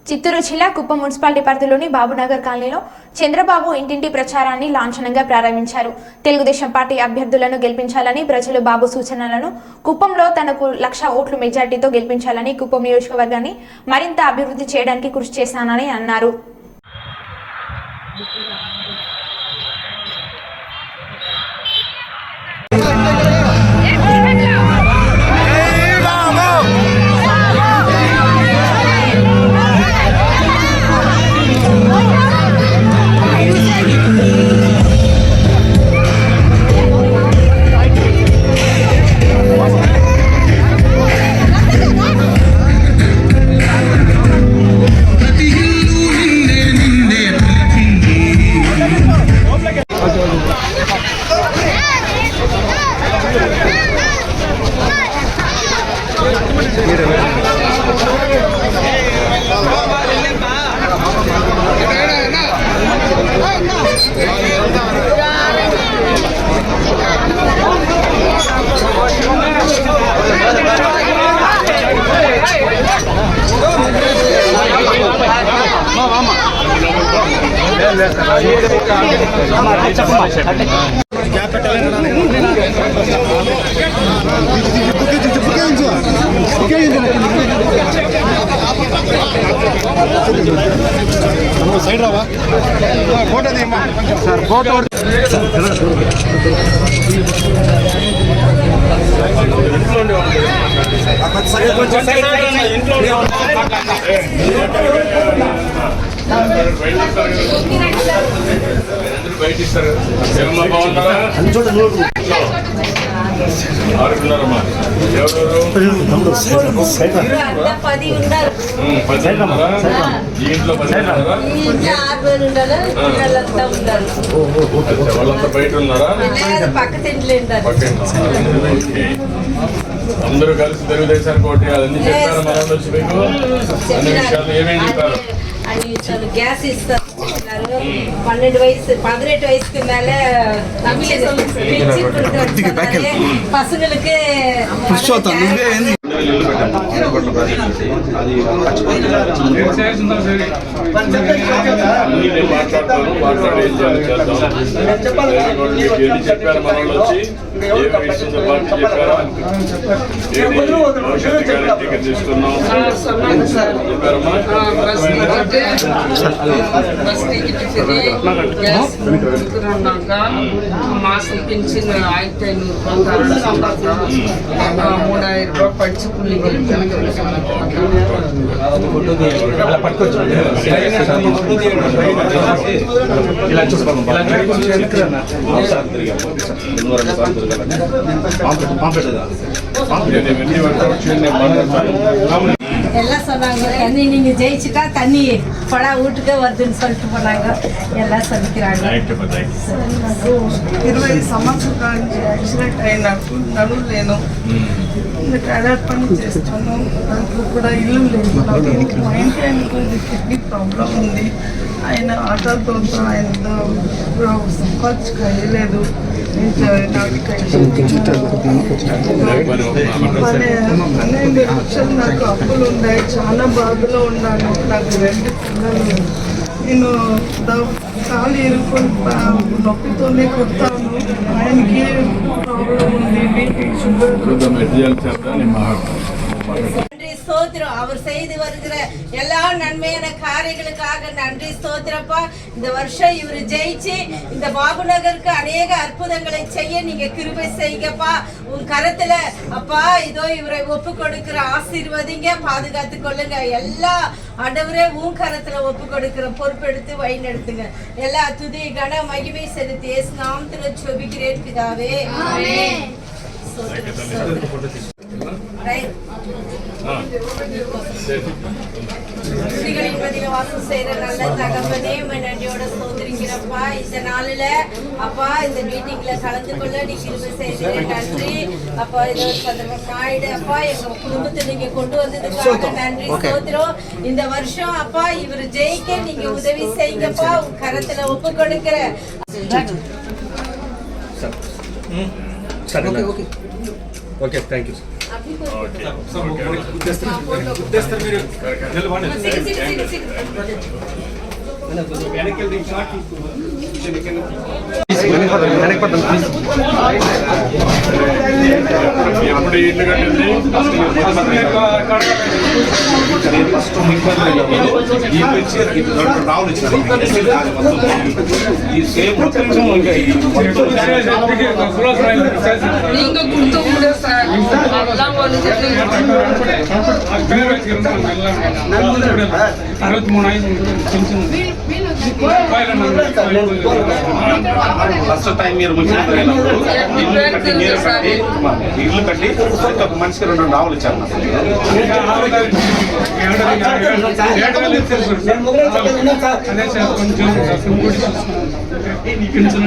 చిత్తూరు జిల్లా కుప్పం మున్సిపాలిటీ పరిధిలోని బాబునగర్ కాలనీలో చంద్రబాబు ఇంటింటి ప్రచారాన్ని లాంఛనంగా ప్రారంభించారు. తెలుగుదేశం పార్టీ అభ్యర్థులను గెలిపించాలని ప్రజలు బాబు సూచనలను కుప్పంలో తనకు 1,00,000 ఓట్ల మెజార్టీతో గెలిపించాలని కుప్పం నియోజకవర్గాన్ని మరింత అభివృద్ధి చేయడానికి కృషి చేస్తానని అన్నారు. సైడ్ రావా ఫోటో తీయమ్మా సార్ ఫోటో బయట ఇస్తారు బాగున్నారా ఆడుకున్నారమ్మా ఎవరెవరు ఇంట్లో వాళ్ళంతా బయట ఉన్నారా? అందరూ కలిసి తెలుగుదేశానికి ఓటు వేయాలని చెప్పారు. మనం వచ్చి మీకు అన్ని విషయాలు ఏమేమి చెప్పారు? గ్యాస్ ఇస్తారు, 12 వయసు 18 వయసుకి మేலே పసங்களுக்கு మాట్లాడతాను మాట్లాడి ఏం చేయాలి చేద్దాం. చెప్పారు మన వాళ్ళు వచ్చి ఏమి ఇస్తుందో పార్టీ చెప్పారా? భవిష్యత్తు గ్యారెంటీగా తీసుకున్నాం చెప్పారమ్మా. మాసం పింఛన్ 1500 3000 రూపాయలు పంచి పుల్లికి எல்லாம் சொன்னாங்க. தண்ணி நீங்க ஜெயிச்சுட்டா தண்ணி படா வீட்டுக்கே வருதுன்னு சொல்லிட்டு போனாங்க. எல்லாம் சொல்லிக்கிறாங்க. 20 సంవత్సరాల నుంచి యాక్సిడెంట్ అయినాకు నడుము లేను, క్యాడర్ పని చేస్తాను, నాకు కూడా ఇల్లు లేదు. మా ఇంటి ఆయనకు కిడ్నీ ప్రాబ్లం ఉంది. ఆయన ఆటోతో ఆయనతో ఖర్చు వేయలేదు. 12 లక్షలు నాకు అప్పులు ఉన్నాయి. చాలా బాధలో ఉన్నాను. నాకు 2 పిల్లలు. నేను కాలు ఇరుకొని నొప్పితోనే కొడతాను. ఆయనకి ప్రాబ్లం ఉంది, బీపీ షుగర్. ஸ்தோத்திரம். அவர் செய்து வருகிற எல்லா நன்மையான காரியங்களுக்காக நன்றி ஸ்தோத்திரப்பா. இந்த வருஷம் இவர் ஜெயிச்சு இந்த பாபுநகருக்கு அநேக அற்புதங்களை செய்ய நீங்க கிருபை செய்யுங்கப்பா. உன் கரத்துல அப்பா இதோ இவரை ஒப்பு கொடுக்கிற ஆசீர்வதிங்க, பாதுகாத்து கொள்ளுங்க. எல்லா ஆண்டவரே உன் கரத்துல ஒப்பு கொடுக்கிற பொறுப்பெடுத்து வழி நடத்துங்க. எல்லா துதி கன மகிமை செலுத்தி இயேசு நாமத்துல ஜெபிக்கிறேன் பிதாவே. ஆமென். வாசம் செய்யற நல்ல தகப்பனே நன்றியோட சோதரிக்கிறப்பா. இந்த நாளில அப்பா இந்த மீட்டிங்ல கலந்து கொள்ள நீ கிருபை செய்து நன்றி அப்பா. இது நாயுடு அப்பா எங்க குடும்பத்தை நீங்க கொண்டு வந்ததுக்காக நன்றி சோதரம். இந்த வருஷம் அப்பா இவர் ஜெயிக்க நீங்க உதவி செய்யுங்கப்பா. உங்க கரத்துல ஒப்பு கொடுக்கிற ఓకే థ్యాంక్ యూ. ఎప్పుడు ఇల్లు కట్టింది? ఇంకా గుర్తు కూడా సార్ అలా వాళ్ళు ఫస్ట్ టైం మీరు ముఖ్యమంత్రి అయినప్పుడు ఇల్లు కట్టి ఒక మనిషికి 2 రావులు ఇచ్చారు కొంచెం